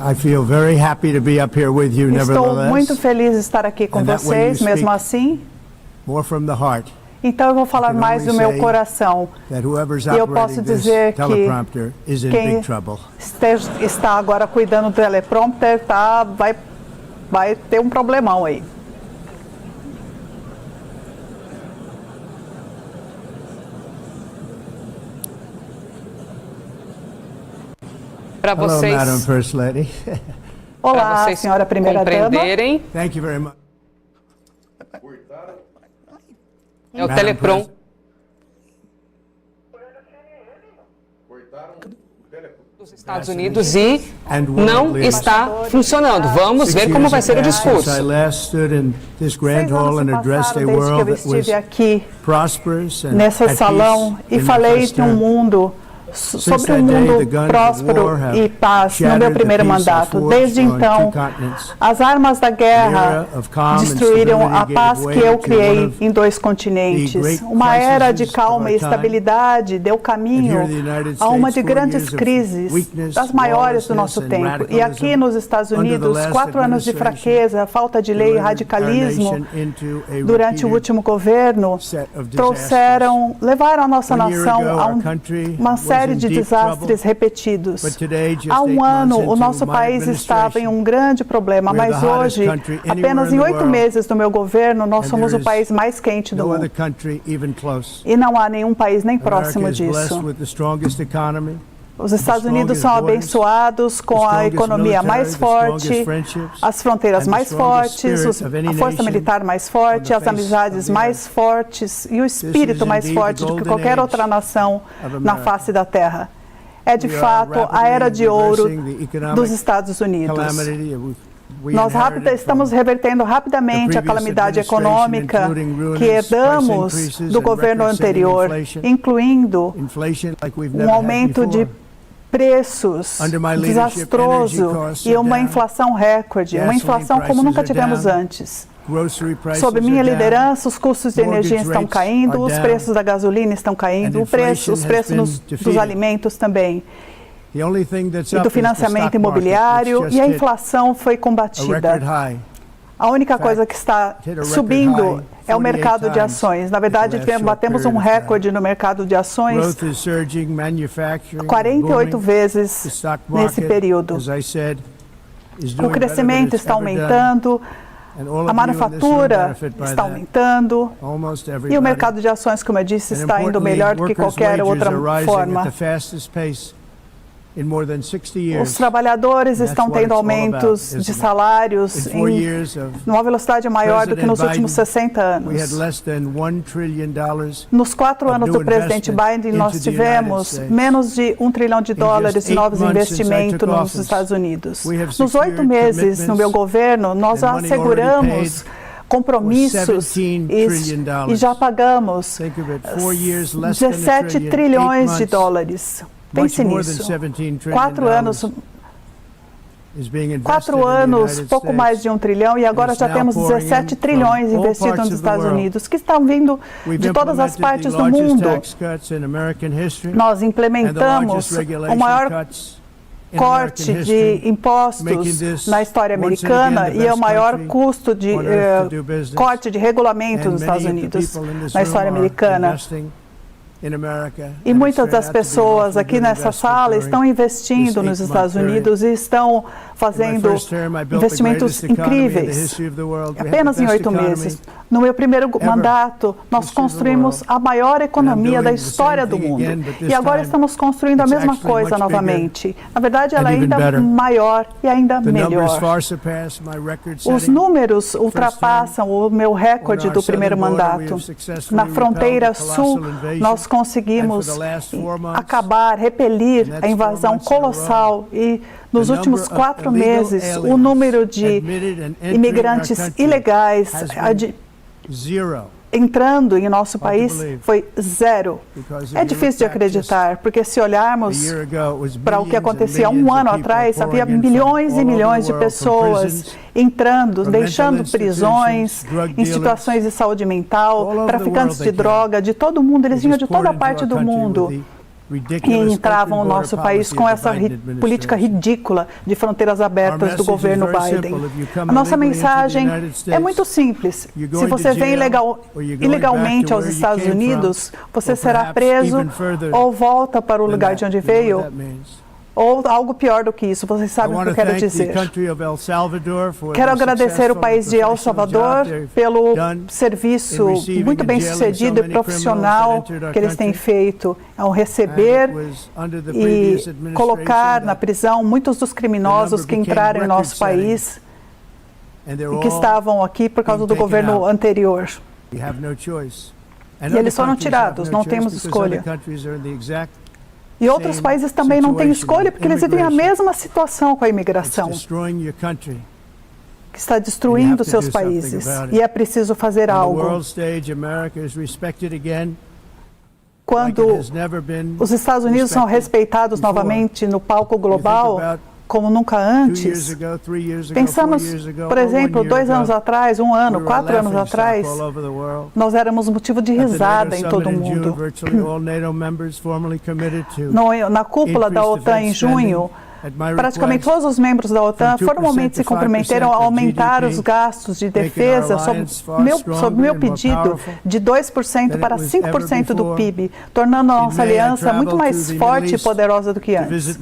I feel very happy to be up here with you, Estou nevertheless. muito feliz de estar aqui com And that way vocês, you mesmo speak assim. More from the heart. Então eu vou falar You can mais do only meu say coração. That whoever's E eu posso operating this dizer que teleprompter is in quem big trouble. está agora cuidando do teleprompter vai ter um problemão aí. Para vocês, Hello, Madam First Lady. Olá, vocês senhora primeira-dama. compreenderem, Thank you very much. é o Madam Teleprom. Dos Estados Unidos e não está funcionando. Vamos ver como vai ser o discurso. I last stood in this 6 grand hall anos and se addressed a passaram desde que world eu that was estive aqui prosperous and nesse at salão peace e in the falei first de um term. mundo sobre um mundo próspero e paz no meu primeiro mandato. Desde então, as armas da guerra destruíram a paz que eu criei em 2 continentes. Uma era de calma e estabilidade deu caminho a uma de grandes crises, das maiores do nosso tempo. E aqui nos Estados Unidos, 4 anos de fraqueza, falta de lei e radicalismo durante o último governo levaram a nossa nação a uma série de desastres repetidos. Há um ano, o nosso país estava em um grande problema, mas hoje, apenas em 8 meses do meu governo, nós somos o país mais quente do mundo. E não há nenhum país nem próximo disso. Os Estados Unidos são abençoados com a economia mais forte, as fronteiras mais fortes, a força militar mais forte, as amizades mais fortes e o espírito mais forte do que qualquer outra nação na face da Terra. É de fato a era de ouro dos Estados Unidos. Nós estamos revertendo rapidamente a calamidade econômica que herdamos do governo anterior, incluindo um aumento de preços desastroso e uma inflação recorde, uma inflação como nunca tivemos antes. Sob minha liderança, os custos de energia estão caindo, os preços da gasolina estão caindo, os preços dos alimentos também, e do financiamento imobiliário, e a inflação foi combatida. A única coisa que está subindo é o mercado de ações. Na verdade, batemos um recorde no mercado de ações 48 vezes nesse período. O crescimento está aumentando, a manufatura está aumentando e o mercado de ações, como eu disse, está indo melhor do que qualquer outra forma. Os trabalhadores estão tendo aumentos de salários numa velocidade maior do que nos últimos 60 anos. Nos 4 anos do presidente Biden, nós tivemos menos de $1 trilhão de novos investimentos nos Estados Unidos. Nos 8 meses no meu governo, nós asseguramos compromissos e já pagamos 17 trilhões de dólares. Pense nisso. 4 anos, pouco mais de $1 trilhão, e agora já temos 17 trilhões investidos nos Estados Unidos, que estão vindo de todas as partes do mundo. Nós implementamos o maior corte de impostos na história americana e é o maior custo de corte de regulamentos nos Estados Unidos na história americana. E muitas das pessoas aqui nessa sala estão investindo nos Estados Unidos e estão fazendo investimentos incríveis. Apenas em 8 meses. No meu primeiro mandato, nós construímos a maior economia da história do mundo. E agora estamos construindo a mesma coisa novamente. Na verdade, ela é ainda maior e ainda melhor. Os números ultrapassam o meu recorde do primeiro mandato. Na fronteira sul, nós conseguimos acabar, repelir a invasão colossal e nos últimos 4 meses o número de imigrantes ilegais entrando em nosso país foi 0. É difícil de acreditar, porque se olharmos para o que acontecia 1 ano atrás, havia milhões e milhões de pessoas entrando, deixando prisões, em situações de saúde mental, traficantes de droga, de todo mundo, eles vinham de toda parte do mundo. e entravam no nosso país com essa política ridícula de fronteiras abertas do governo Biden. A nossa mensagem é muito simples. Se você vem ilegalmente aos Estados Unidos, você será preso ou volta para o lugar de onde veio, ou algo pior do que isso. Vocês sabem o que eu quero dizer. Quero agradecer o país de El Salvador pelo serviço muito bem sucedido e profissional que eles têm feito ao receber e colocar na prisão muitos dos criminosos que entraram em nosso país e que estavam aqui por causa do governo anterior. E eles foram tirados, não temos escolha. E outros países também não têm escolha, porque eles vivem a mesma situação com a imigração, que está destruindo seus países. E é preciso fazer algo. Quando os Estados Unidos são respeitados novamente no palco global, como nunca antes, pensamos, por exemplo, 2 anos atrás, 1 ano, 4 anos atrás, nós éramos motivo de risada em todo o mundo. Na cúpula da OTAN em junho, praticamente todos os membros da OTAN formalmente se comprometeram a aumentar os gastos de defesa sob meu pedido de 2% para 5% do PIB, tornando a nossa aliança muito mais forte e poderosa do que antes.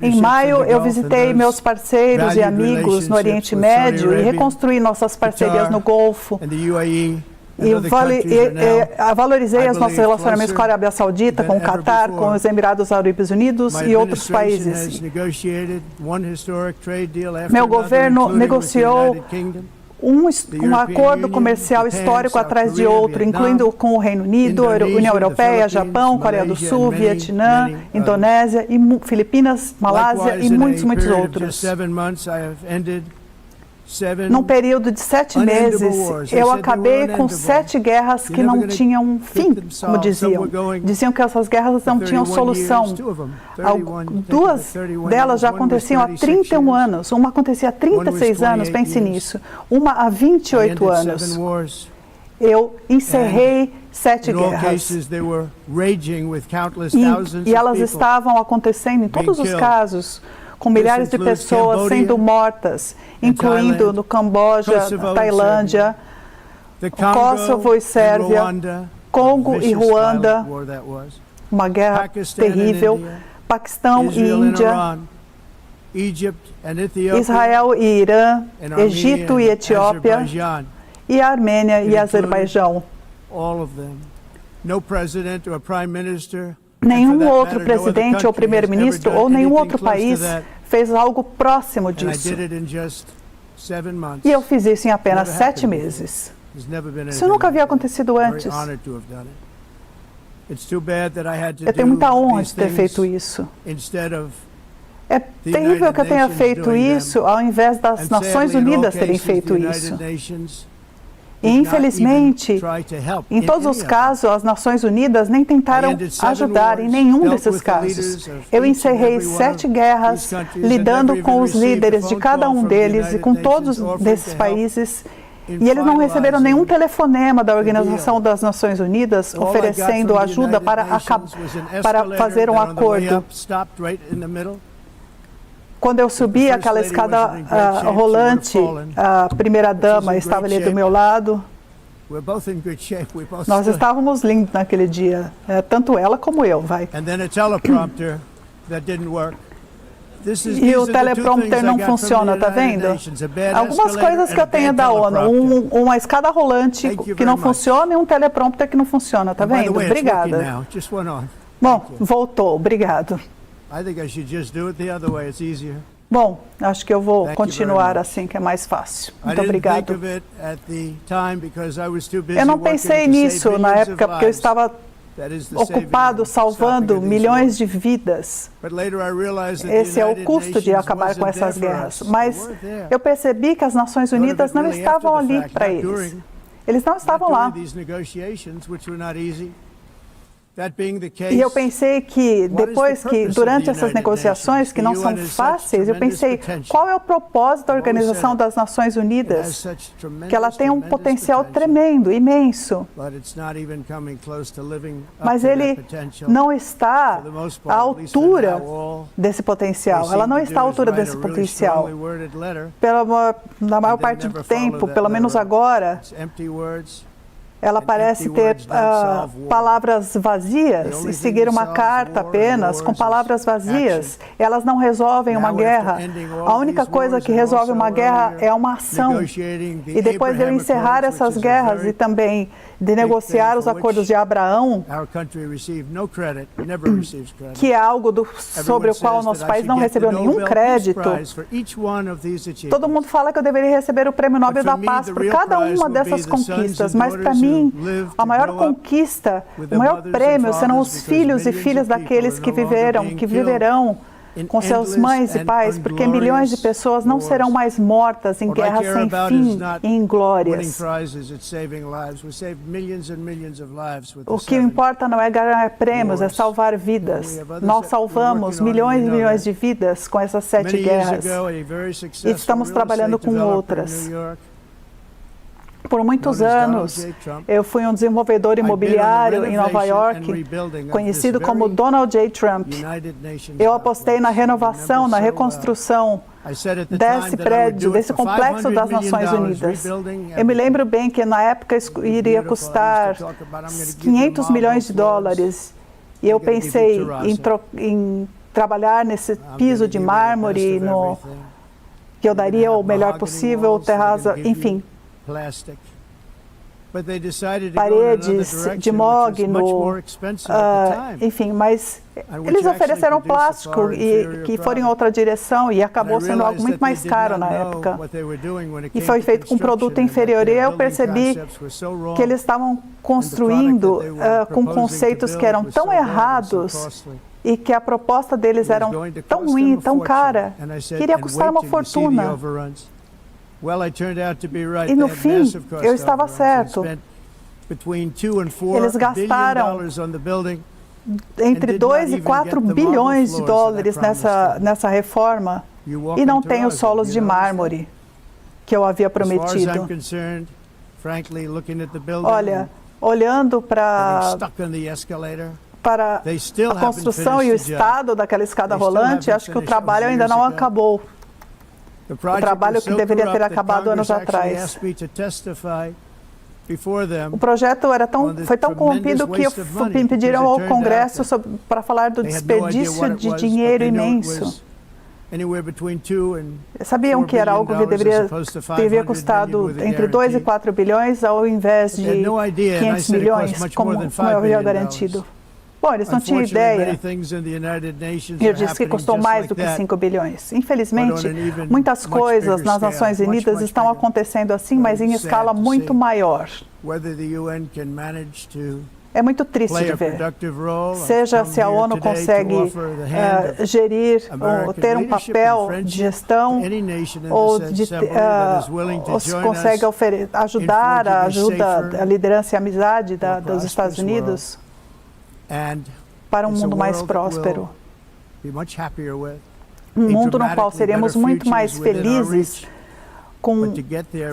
Em maio, eu visitei meus parceiros e amigos no Oriente Médio e reconstruí nossas parcerias no Golfo. E valorizei os nossos relacionamentos com a Arábia Saudita, com o Catar, com os Emirados Árabes Unidos e outros países. Meu governo negociou um acordo comercial histórico atrás de outro, incluindo com o Reino Unido, União Europeia, Japão, Coreia do Sul, Vietnã, Indonésia, Filipinas, Malásia e muitos outros. Num período de 7 meses, eu acabei com 7 guerras que não tinham fim, como diziam. Diziam que essas guerras não tinham solução. 2 delas já aconteciam há 31 anos. Uma acontecia há 36 anos, pense nisso. Uma há 28 anos. Eu encerrei 7 guerras. E elas estavam acontecendo em todos os casos, com milhares de pessoas sendo mortas, incluindo no Camboja, Tailândia, Kosovo e Sérvia, Congo e Ruanda, uma guerra terrível, Paquistão e Índia, Israel e Irã, Egito e Etiópia, e a Armênia e Azerbaijão. Nenhum outro presidente ou primeiro-ministro ou nenhum outro país fez algo próximo disso. E eu fiz isso em apenas 7 meses. Isso nunca havia acontecido antes. Eu tenho muita honra de ter feito isso. É terrível que eu tenha feito isso ao invés das Nações Unidas terem feito isso. E, infelizmente, em todos os casos, as Nações Unidas nem tentaram ajudar em nenhum desses casos. Eu encerrei 7 guerras, lidando com os líderes de cada um deles e com todos desses países, e eles não receberam nenhum telefonema da Organização das Nações Unidas oferecendo ajuda para fazer um acordo. Quando eu subi aquela escada rolante, a primeira-dama estava ali do meu lado. Nós estávamos lindos naquele dia, tanto ela como eu, vai. E o teleprompter não funciona, tá vendo? Algumas coisas que eu tenho da ONU, uma escada rolante que não funciona e um teleprompter que não funciona, tá vendo? Obrigada. Bom, voltou, obrigado. Bom, acho que eu vou continuar assim, que é mais fácil. Muito obrigado. Eu não pensei nisso na época, porque eu estava ocupado salvando milhões de vidas. Esse é o custo de acabar com essas guerras. Mas eu percebi que as Nações Unidas não estavam ali para eles. Eles não estavam lá. E eu pensei que, durante essas negociações, que não são fáceis, eu pensei, qual é o propósito da Organização das Nações Unidas? Que ela tem um potencial tremendo, imenso. Mas ele não está à altura desse potencial. Ela não está à altura desse potencial. Na maior parte do tempo, pelo menos agora, ela parece ter palavras vazias e seguir uma carta apenas com palavras vazias. Elas não resolvem uma guerra. A única coisa que resolve uma guerra é uma ação. E depois de eu encerrar essas guerras e também de negociar os acordos de Abraão, que é algo sobre o qual nosso país não recebeu nenhum crédito, todo mundo fala que eu deveria receber o Prêmio Nobel da Paz por cada uma dessas conquistas, mas para mim, a maior conquista, o maior prêmio serão os filhos e filhas daqueles que viverão com seus mães e pais, porque milhões de pessoas não serão mais mortas em guerras sem fim e em glórias. O que importa não é ganhar prêmios, é salvar vidas. Nós salvamos milhões e milhões de vidas com essas 7 guerras. E estamos trabalhando com outras. Por muitos anos, eu fui um desenvolvedor imobiliário em Nova York, conhecido como Donald J. Trump. Eu apostei na renovação, na reconstrução desse prédio, desse complexo das Nações Unidas. Eu me lembro bem que na época iria custar 500 milhões de dólares. E eu pensei em trabalhar nesse piso de mármore, que eu daria o melhor possível, terraça, enfim. Paredes de mogno, enfim, mas eles ofereceram plástico que foram em outra direção e acabou sendo algo muito mais caro na época. E foi feito com um produto inferior. E eu percebi que eles estavam construindo com conceitos que eram tão errados e que a proposta deles era tão ruim, tão cara, que iria custar uma fortuna. E no fim, eu estava certo. Eles gastaram entre 2 e 4 bilhões de dólares nessa reforma e não tem os solos de mármore que eu havia prometido. Olha, olhando para a construção e o estado daquela escada rolante, acho que o trabalho ainda não acabou. O trabalho que deveria ter acabado anos atrás. O projeto foi tão corrompido que me pediram ao Congresso para falar do desperdício de dinheiro imenso. Sabiam que era algo que deveria custado entre 2 e 4 bilhões ao invés de 500 milhões, como eu havia garantido. Bom, eles não tinham ideia. Eu disse que custou mais do que 5 bilhões. Infelizmente, muitas coisas nas Nações Unidas estão acontecendo assim, mas em escala muito maior. É muito triste de ver. Seja se a ONU consegue gerir ou ter um papel de gestão, ou se consegue ajudar a liderança e a amizade dos Estados Unidos para um mundo mais próspero. Um mundo no qual seremos muito mais felizes, com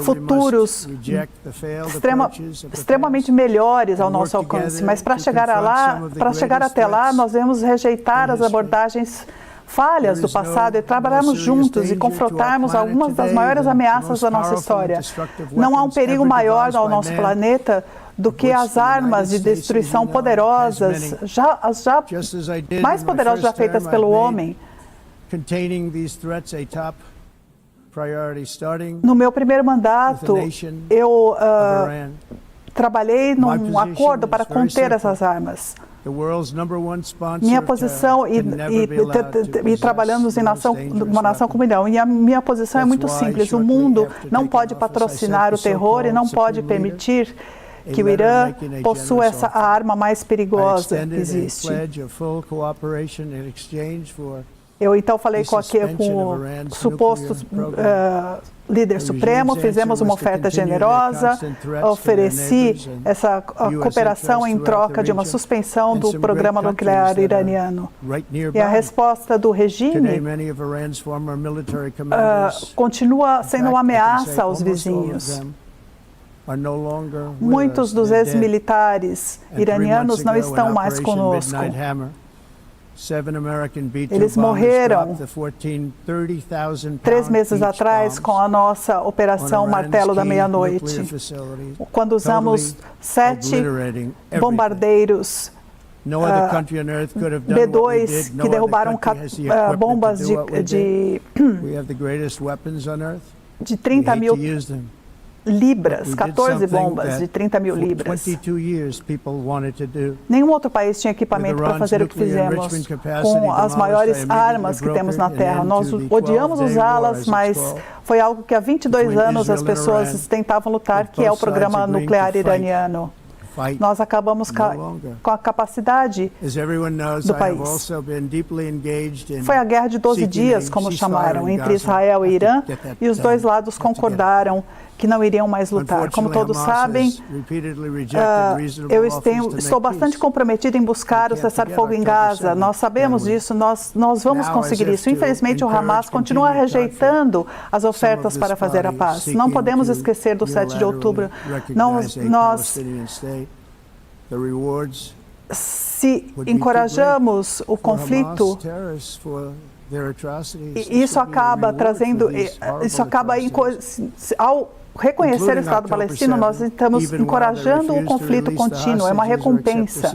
futuros extremamente melhores ao nosso alcance. Mas para chegar até lá, nós devemos rejeitar as abordagens falhas do passado e trabalharmos juntos e confrontarmos algumas das maiores ameaças da nossa história. Não há um perigo maior ao nosso planeta do que as armas de destruição poderosas, mais poderosas já feitas pelo homem. No meu primeiro mandato, eu trabalhei num acordo para conter essas armas. Minha posição, e trabalhamos em uma nação como Irã, e a minha posição é muito simples. O mundo não pode patrocinar o terror e não pode permitir que o Irã possua a arma mais perigosa que existe. Eu então falei com o suposto líder supremo, fizemos uma oferta generosa, ofereci essa cooperação em troca de uma suspensão do programa nuclear iraniano. E a resposta do regime continua sendo uma ameaça aos vizinhos. Muitos dos ex-militares iranianos não estão mais conosco. Eles morreram 3 meses atrás com a nossa Operação Martelo da Meia-Noite, quando usamos 7 bombardeiros B-2 que derrubaram bombas de 30 mil libras, 14 bombas de 30 mil libras. Nenhum outro país tinha equipamento para fazer o que fizemos com as maiores armas que temos na Terra. Nós odiamos usá-las, mas foi algo que há 22 anos as pessoas tentavam lutar, que é o programa nuclear iraniano. Nós acabamos com a capacidade do país. Foi a guerra de 12 dias, como chamaram, entre Israel e Irã, e os dois lados concordaram que não iriam mais lutar. Como todos sabem, eu estou bastante comprometido em buscar o cessar-fogo em Gaza. Nós sabemos disso, nós vamos conseguir isso. Infelizmente, o Hamas continua rejeitando as ofertas para fazer a paz. Não podemos esquecer do 7 de outubro. Se encorajamos o conflito, isso acaba trazendo, ao reconhecer o Estado palestino, nós estamos encorajando o conflito contínuo, é uma recompensa.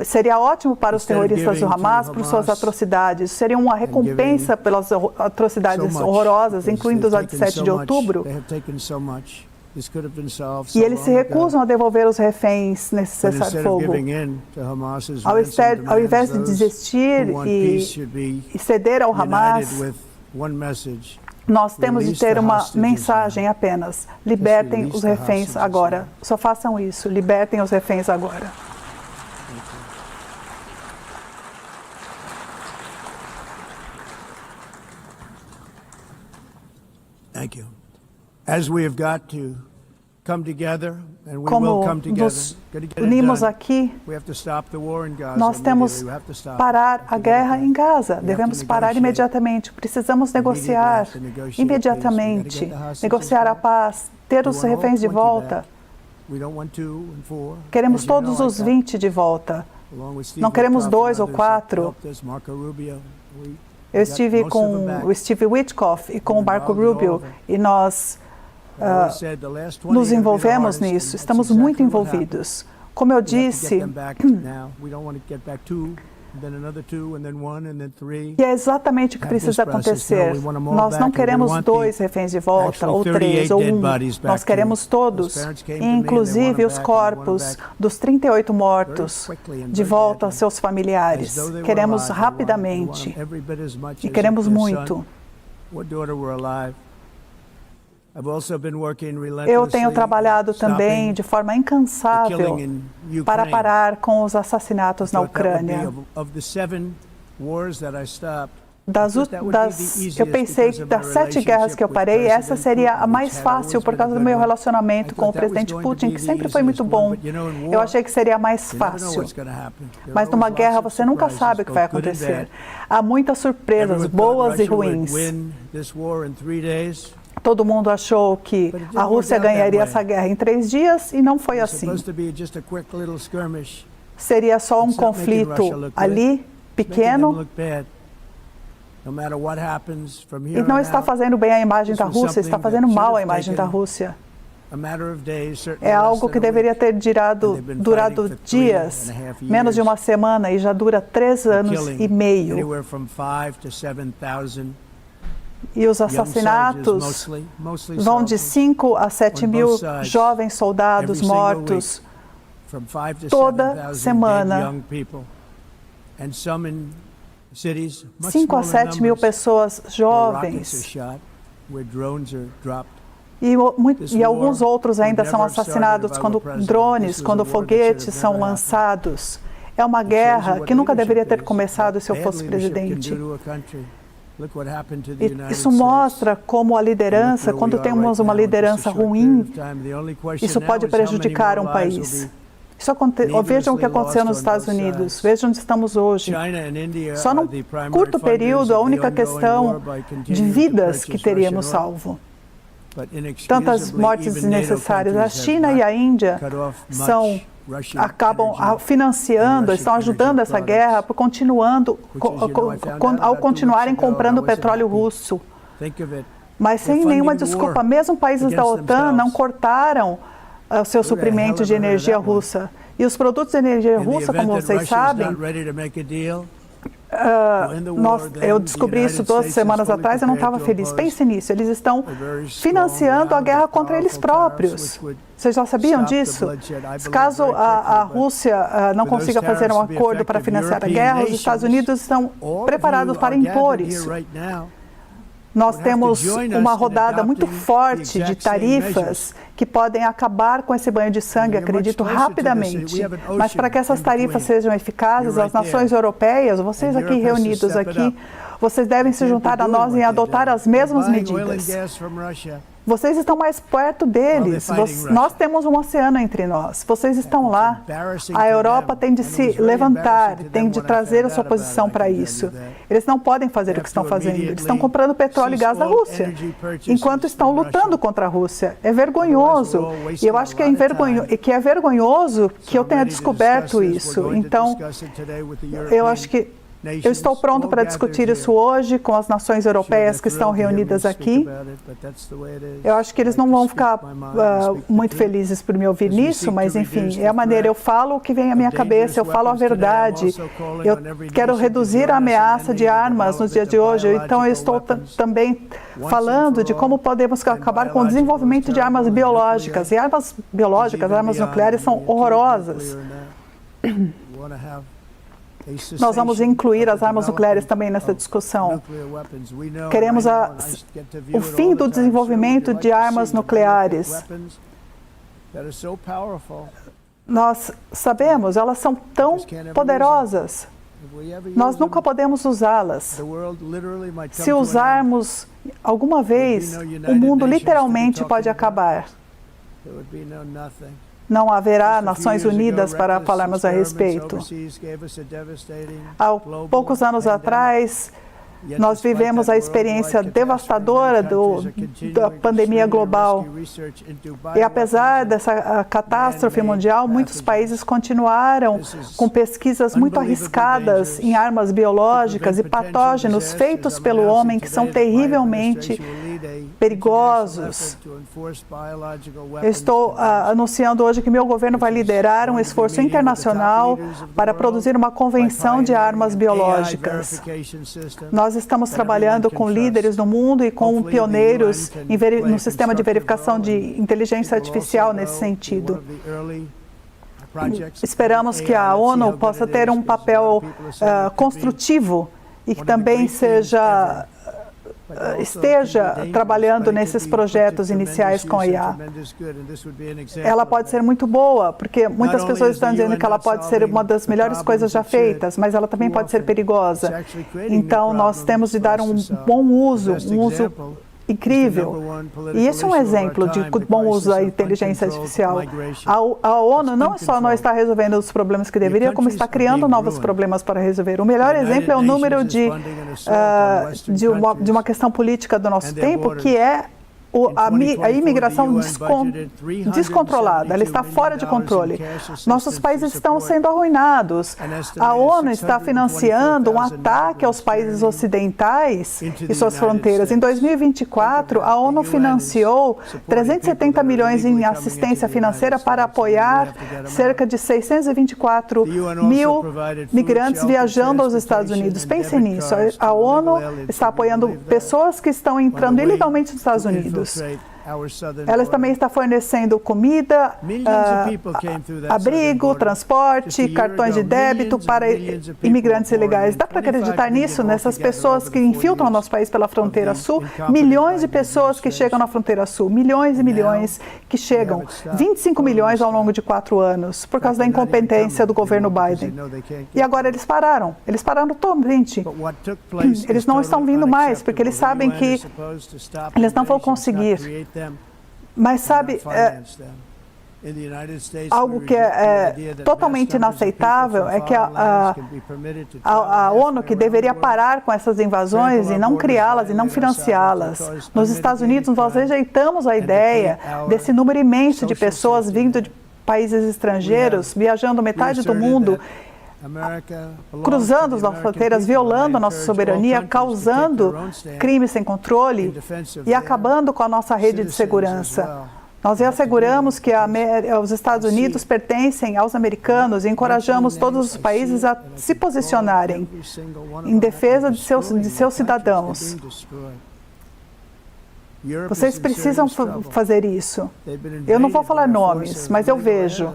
Seria ótimo para os terroristas do Hamas por suas atrocidades, seria uma recompensa pelas atrocidades horrorosas, incluindo as de 7 de outubro. E eles se recusam a devolver os reféns nesse cessar-fogo. Ao invés de desistir e ceder ao Hamas, nós temos de ter uma mensagem apenas: libertem os reféns agora. Só façam isso, libertem os reféns agora. Thank you. As we have got to come together, and we will come together. Nos unimos aqui, nós temos que parar a guerra em Gaza. Devemos parar imediatamente. Precisamos negociar imediatamente, negociar a paz, ter os reféns de volta. Queremos todos os 20 de volta. Não queremos 2 ou 4. Eu estive com o Steve Witkoff e com o Marco Rubio e nós nos envolvemos nisso, estamos muito envolvidos. Como eu disse, e é exatamente o que precisa acontecer. Nós não queremos 2 reféns de volta, ou 3, ou 1. Nós queremos todos, inclusive os corpos dos 38 mortos, de volta aos seus familiares. Queremos rapidamente e queremos muito. Eu tenho trabalhado também de forma incansável para parar com os assassinatos na Ucrânia. Eu pensei que das 7 guerras que eu parei, essa seria a mais fácil por causa do meu relacionamento com o presidente Putin, que sempre foi muito bom. Eu achei que seria mais fácil. Mas numa guerra você nunca sabe o que vai acontecer. Há muitas surpresas, boas e ruins. Todo mundo achou que a Rússia ganharia essa guerra em 3 dias e não foi assim. Seria só um conflito ali, pequeno, e não está fazendo bem a imagem da Rússia, está fazendo mal à imagem da Rússia. É algo que deveria ter durado dias, menos de uma semana, e já dura 3 anos e meio. E os assassinatos vão de 5 a 7 mil jovens soldados mortos toda semana. 5 a 7 mil pessoas jovens. E alguns outros ainda são assassinados quando drones, quando foguetes são lançados. É uma guerra que nunca deveria ter começado se eu fosse presidente. Isso mostra como a liderança, quando temos uma liderança ruim, isso pode prejudicar um país. Vejam o que aconteceu nos Estados Unidos, vejam onde estamos hoje. Só num curto período, a única questão de vidas que teríamos salvo. Tantas mortes desnecessárias. A China e a Índia acabam financiando, estão ajudando essa guerra ao continuarem comprando petróleo russo. Mas sem nenhuma desculpa, mesmo países da OTAN não cortaram os seus suprimentos de energia russa. E os produtos de energia russa, como vocês sabem, eu descobri isso 2 semanas atrás, eu não estava feliz. Pense nisso, eles estão financiando a guerra contra eles próprios. Vocês já sabiam disso? Caso a Rússia não consiga fazer um acordo para financiar a guerra, os Estados Unidos estão preparados para impor isso. Nós temos uma rodada muito forte de tarifas que podem acabar com esse banho de sangue, acredito, rapidamente. Mas para que essas tarifas sejam eficazes, as nações europeias, vocês aqui reunidos aqui, vocês devem se juntar a nós em adotar as mesmas medidas. Vocês estão mais perto deles. Nós temos um oceano entre nós. Vocês estão lá. A Europa tem de se levantar, tem de trazer a sua posição para isso. Eles não podem fazer o que estão fazendo. Eles estão comprando petróleo e gás da Rússia, enquanto estão lutando contra a Rússia. É vergonhoso. E eu acho que é vergonhoso que eu tenha descoberto isso. Então, eu acho que eu estou pronto para discutir isso hoje com as nações europeias que estão reunidas aqui. Eu acho que eles não vão ficar muito felizes por me ouvir nisso, mas enfim, é a maneira. Eu falo o que vem à minha cabeça, eu falo a verdade. Eu quero reduzir a ameaça de armas no dia de hoje, então eu estou também falando de como podemos acabar com o desenvolvimento de armas biológicas. E armas biológicas, armas nucleares são horrorosas. Nós vamos incluir as armas nucleares também nessa discussão. Queremos o fim do desenvolvimento de armas nucleares. Nós sabemos, elas são tão poderosas. Nós nunca podemos usá-las. Se usarmos alguma vez, o mundo literalmente pode acabar. Não haverá Nações Unidas para falarmos a respeito. Há poucos anos atrás, nós vivemos a experiência devastadora da pandemia global. E apesar dessa catástrofe mundial, muitos países continuaram com pesquisas muito arriscadas em armas biológicas e patógenos feitos pelo homem que são terrivelmente perigosos. Eu estou anunciando hoje que meu governo vai liderar um esforço internacional para produzir uma convenção de armas biológicas. Nós estamos trabalhando com líderes no mundo e com pioneiros no sistema de verificação de inteligência artificial nesse sentido. Esperamos que a ONU possa ter um papel construtivo e que também esteja trabalhando nesses projetos iniciais com a IA. Ela pode ser muito boa, porque muitas pessoas estão dizendo que ela pode ser uma das melhores coisas já feitas, mas ela também pode ser perigosa. Então, nós temos de dar um bom uso, um uso incrível. E esse é um exemplo de bom uso da inteligência artificial. A ONU não só não está resolvendo os problemas que deveria, como está criando novos problemas para resolver. O melhor exemplo é o número de uma questão política do nosso tempo, que é a imigração descontrolada, ela está fora de controle. Nossos países estão sendo arruinados. A ONU está financiando um ataque aos países ocidentais e suas fronteiras. Em 2024, a ONU financiou 370 milhões em assistência financeira para apoiar cerca de 624 mil migrantes viajando aos Estados Unidos. Pensem nisso. A ONU está apoiando pessoas que estão entrando ilegalmente nos Estados Unidos. Ela também está fornecendo comida, abrigo, transporte, cartões de débito para imigrantes ilegais. Dá para acreditar nisso? Nessas pessoas que infiltram o nosso país pela fronteira sul? Milhões de pessoas que chegam na fronteira sul. Milhões e milhões que chegam. 25 milhões ao longo de 4 anos, por causa da incompetência do governo Biden. E agora eles pararam. Eles pararam totalmente. Eles não estão vindo mais, porque eles sabem que eles não vão conseguir. Mas sabe, algo que é totalmente inaceitável é que a ONU, que deveria parar com essas invasões e não criá-las e não financiá-las. Nos Estados Unidos, nós rejeitamos a ideia desse número imenso de pessoas vindo de países estrangeiros, viajando metade do mundo, cruzando as nossas fronteiras, violando a nossa soberania, causando crimes sem controle e acabando com a nossa rede de segurança. Nós asseguramos que os Estados Unidos pertencem aos americanos e encorajamos todos os países a se posicionarem em defesa de seus cidadãos. Vocês precisam fazer isso. Eu não vou falar nomes, mas eu vejo.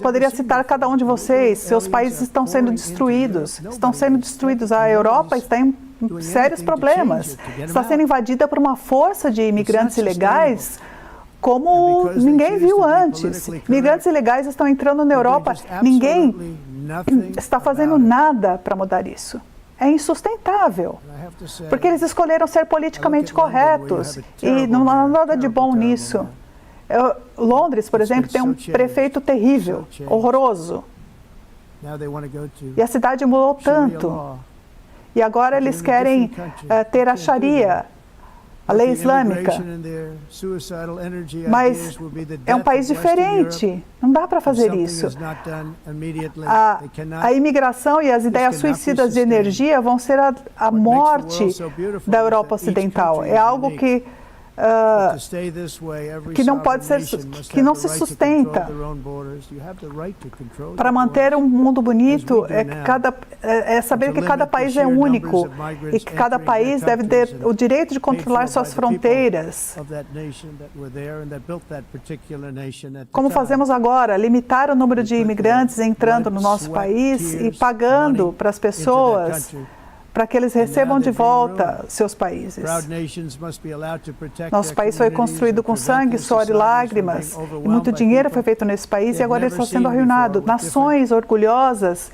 Poderia citar cada um de vocês. Seus países estão sendo destruídos. Estão sendo destruídos. A Europa está em sérios problemas. Está sendo invadida por uma força de imigrantes ilegais como ninguém viu antes. Imigrantes ilegais estão entrando na Europa. Ninguém está fazendo nada para mudar isso. É insustentável, porque eles escolheram ser politicamente corretos e não há nada de bom nisso. Londres, por exemplo, tem um prefeito terrível, horroroso, e a cidade mudou tanto. E agora eles querem ter a Sharia, a lei islâmica. Mas é um país diferente. Não dá para fazer isso. A imigração e as ideias suicidas de energia vão ser a morte da Europa Ocidental. É algo que não pode ser, que não se sustenta. Para manter um mundo bonito, é saber que cada país é único e que cada país deve ter o direito de controlar suas fronteiras. Como fazemos agora, limitar o número de imigrantes entrando no nosso país e pagando para as pessoas para que eles recebam de volta seus países. Nosso país foi construído com sangue, suor e lágrimas, e muito dinheiro foi feito nesse país e agora ele está sendo arruinado. Nações orgulhosas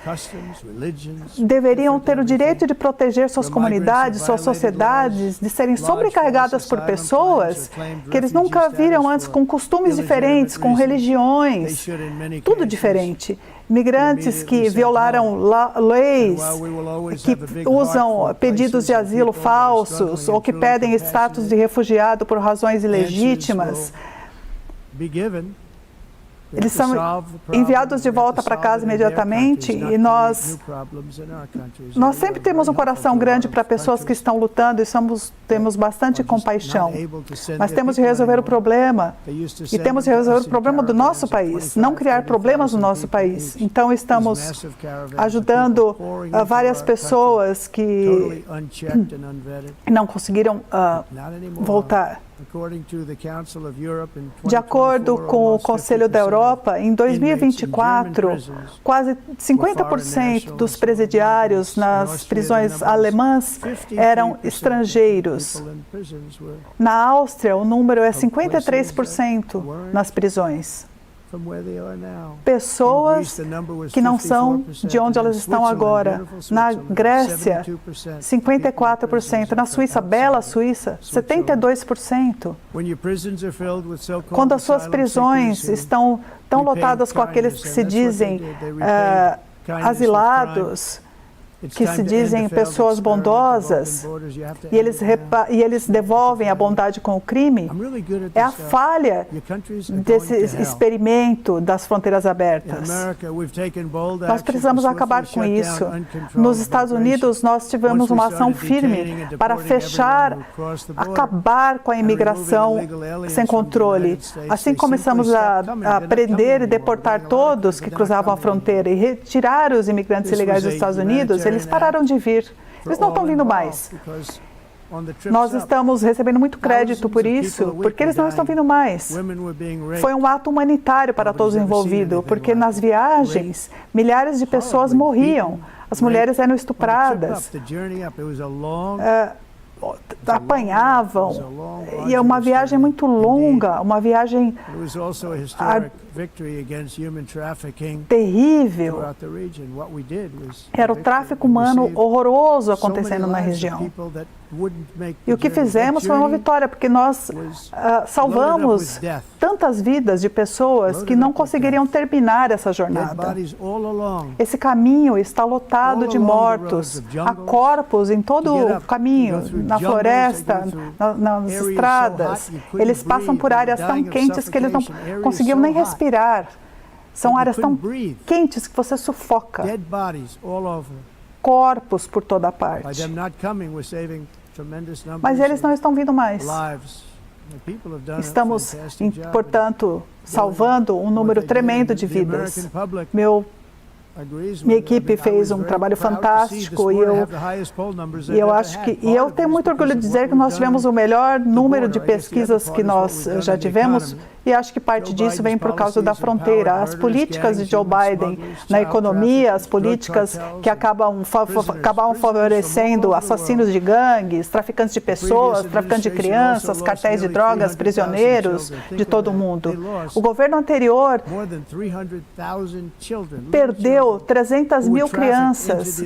deveriam ter o direito de proteger suas comunidades, suas sociedades, de serem sobrecarregadas por pessoas que eles nunca viram antes, com costumes diferentes, com religiões, tudo diferente. Migrantes que violaram leis, que usam pedidos de asilo falsos ou que pedem status de refugiado por razões ilegítimas. Eles são enviados de volta para casa imediatamente e nós sempre temos um coração grande para pessoas que estão lutando e temos bastante compaixão. Mas temos de resolver o problema e temos de resolver o problema do nosso país, não criar problemas no nosso país. Então estamos ajudando várias pessoas que não conseguiram voltar. De acordo com o Conselho da Europa, em 2024, quase 50% dos presidiários nas prisões alemãs eram estrangeiros. Na Áustria, o número é 53% nas prisões. Pessoas que não são de onde elas estão agora. Na Grécia, 54%. Na Suíça, bela Suíça, 72%. Quando as suas prisões estão tão lotadas com aqueles que se dizem asilados, que se dizem pessoas bondosas, e eles devolvem a bondade com o crime, é a falha desse experimento das fronteiras abertas. Nós precisamos acabar com isso. Nos Estados Unidos, nós tivemos uma ação firme para acabar com a imigração sem controle. Assim começamos a prender e deportar todos que cruzavam a fronteira e retirar os imigrantes ilegais dos Estados Unidos, eles pararam de vir. Eles não estão vindo mais. Nós estamos recebendo muito crédito por isso, porque eles não estão vindo mais. Foi um ato humanitário para todos envolvidos, porque nas viagens, milhares de pessoas morriam. As mulheres eram estupradas, apanhavam, e é uma viagem muito longa, uma viagem terrível. Era o tráfico humano horroroso acontecendo na região. E o que fizemos foi uma vitória, porque nós salvamos tantas vidas de pessoas que não conseguiriam terminar essa jornada. Esse caminho está lotado de mortos. Há corpos em todo o caminho, na floresta, nas estradas. Eles passam por áreas tão quentes que eles não conseguiam nem respirar. São áreas tão quentes que você sufoca. Corpos por toda parte. Mas eles não estão vindo mais. Estamos, portanto, salvando um número tremendo de vidas. Minha equipe fez um trabalho fantástico e eu tenho muito orgulho de dizer que nós tivemos o melhor número de pesquisas que nós já tivemos, e acho que parte disso vem por causa da fronteira. As políticas de Joe Biden na economia, as políticas que acabam favorecendo assassinos de gangues, traficantes de pessoas, traficantes de crianças, cartéis de drogas, prisioneiros de todo o mundo. O governo anterior perdeu 300 mil crianças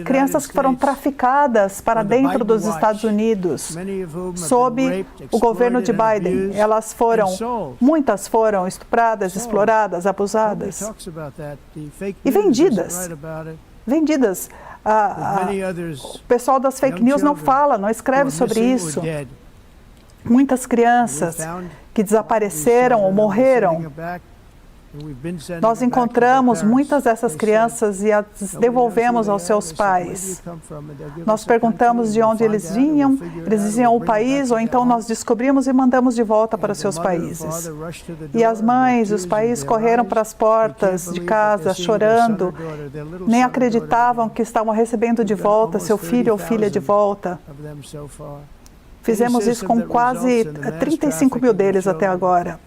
que foram traficadas para dentro dos Estados Unidos, sob o governo de Biden. Muitas foram estupradas, exploradas, abusadas e vendidas. O pessoal das fake news não fala, não escreve sobre isso. Muitas crianças que desapareceram ou morreram. Nós encontramos muitas dessas crianças e as devolvemos aos seus pais. Nós perguntamos de onde eles vinham, eles diziam o país, ou então nós descobrimos e mandamos de volta para os seus países. E as mães, os pais correram para as portas de casa chorando, nem acreditavam que estavam recebendo de volta seu filho ou filha de volta. Fizemos isso com quase 35 mil deles até agora.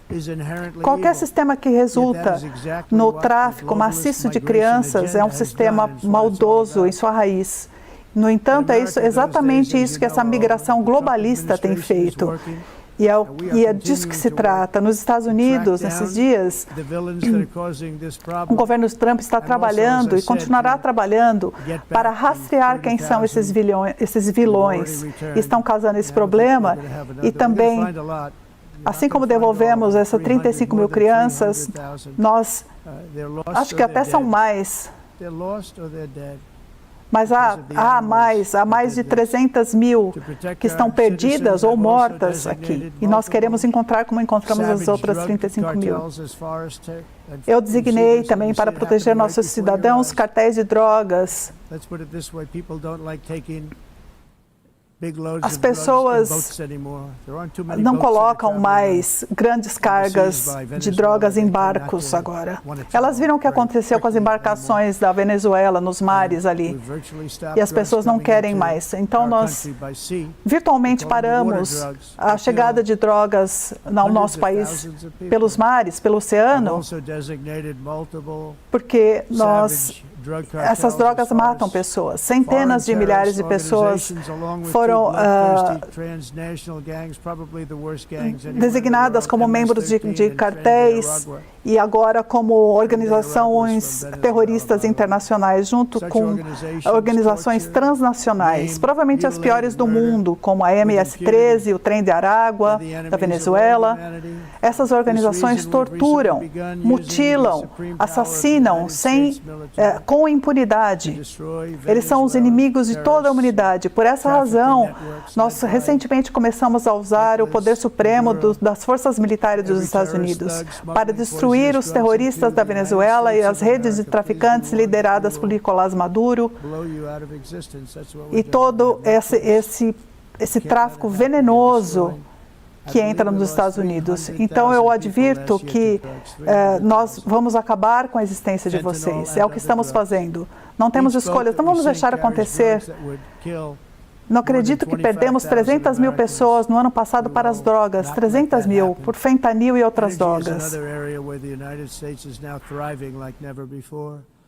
Qualquer sistema que resulta no tráfico maciço de crianças é um sistema maldoso em sua raiz. No entanto, é exatamente isso que essa migração globalista tem feito. E é disso que se trata. Nos Estados Unidos, nesses dias, o governo Trump está trabalhando e continuará trabalhando para rastrear quem são esses vilões. Estão causando esse problema e também, assim como devolvemos essas 35 mil crianças, acho que até são mais. Mas há mais de 300 mil que estão perdidas ou mortas aqui. E nós queremos encontrar como encontramos as outras 35 mil. Eu designei também para proteger nossos cidadãos cartéis de drogas. As pessoas não colocam mais grandes cargas de drogas em barcos agora. Elas viram o que aconteceu com as embarcações da Venezuela nos mares ali. E as pessoas não querem mais. Então nós virtualmente paramos a chegada de drogas no nosso país pelos mares, pelo oceano, porque essas drogas matam pessoas. Centenas de milhares de pessoas foram designadas como membros de cartéis e agora como organizações terroristas internacionais, junto com organizações transnacionais, provavelmente as piores do mundo, como a MS-13, o Trem de Aragua, da Venezuela. Essas organizações torturam, mutilam, assassinam com impunidade. Eles são os inimigos de toda a humanidade. Por essa razão, nós recentemente começamos a usar o poder supremo das forças militares dos Estados Unidos para destruir os terroristas da Venezuela e as redes de traficantes lideradas por Nicolás Maduro e todo esse tráfico venenoso que entra nos Estados Unidos. Então eu advirto que nós vamos acabar com a existência de vocês. É o que estamos fazendo. Não temos escolhas, não vamos deixar acontecer. Não acredito que perdemos 300 mil pessoas no ano passado para as drogas, 300 mil, por fentanil e outras drogas.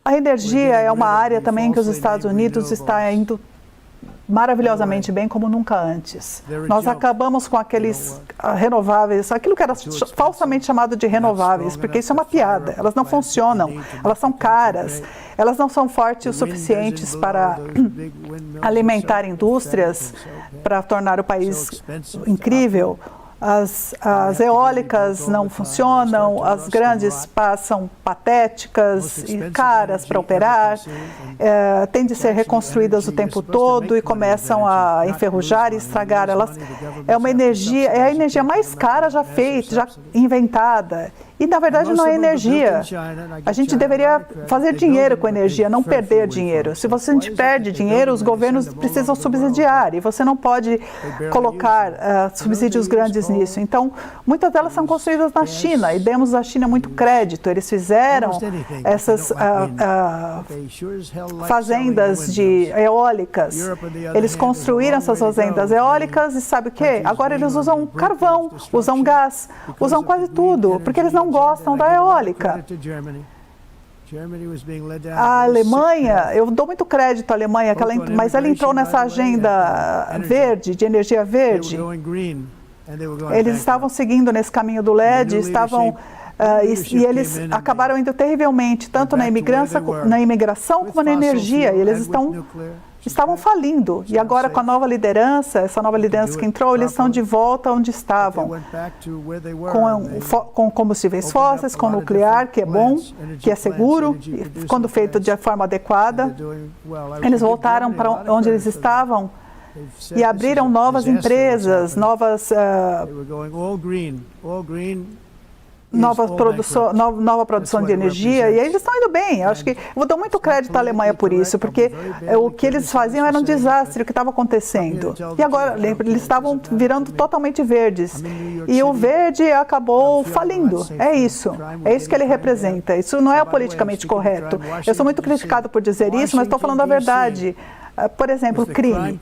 A energia é uma área também que os Estados Unidos está indo maravilhosamente bem como nunca antes. Nós acabamos com aqueles renováveis, aquilo que era falsamente chamado de renováveis, porque isso é uma piada. Elas não funcionam, elas são caras, elas não são fortes o suficientes para alimentar indústrias, para tornar o país incrível. As eólicas não funcionam, as grandes são patéticas e caras para operar, têm de ser reconstruídas o tempo todo e começam a enferrujar e estragar. É a energia mais cara já feita, já inventada. E, na verdade, não é energia. A gente deveria fazer dinheiro com energia, não perder dinheiro. Se a gente perde dinheiro, os governos precisam subsidiar, e você não pode colocar subsídios grandes nisso. Então, muitas delas são construídas na China, e demos à China muito crédito. Eles fizeram essas fazendas de eólicas. Eles construíram essas fazendas eólicas e sabe o quê? Agora eles usam carvão, usam gás, usam quase tudo, porque eles não gostam da eólica. A Alemanha, eu dou muito crédito à Alemanha, mas ela entrou nessa agenda verde, de energia verde. Eles estavam seguindo nesse caminho do LED, e eles acabaram indo terrivelmente, tanto na imigração como na energia. E eles estavam falindo. E agora, com a nova liderança, essa nova liderança que entrou, eles estão de volta onde estavam. Com combustíveis fósseis, com nuclear, que é bom, que é seguro, e quando feito de forma adequada. Eles voltaram para onde eles estavam e abriram novas empresas, nova produção de energia, e aí eles estão indo bem. Eu acho que eu dou muito crédito à Alemanha por isso, porque o que eles faziam era um desastre, o que estava acontecendo. E agora, eles estavam virando totalmente verdes. E o verde acabou falindo. É isso que ele representa. Isso não é politicamente correto. Eu sou muito criticado por dizer isso, mas estou falando a verdade. Por exemplo, crime.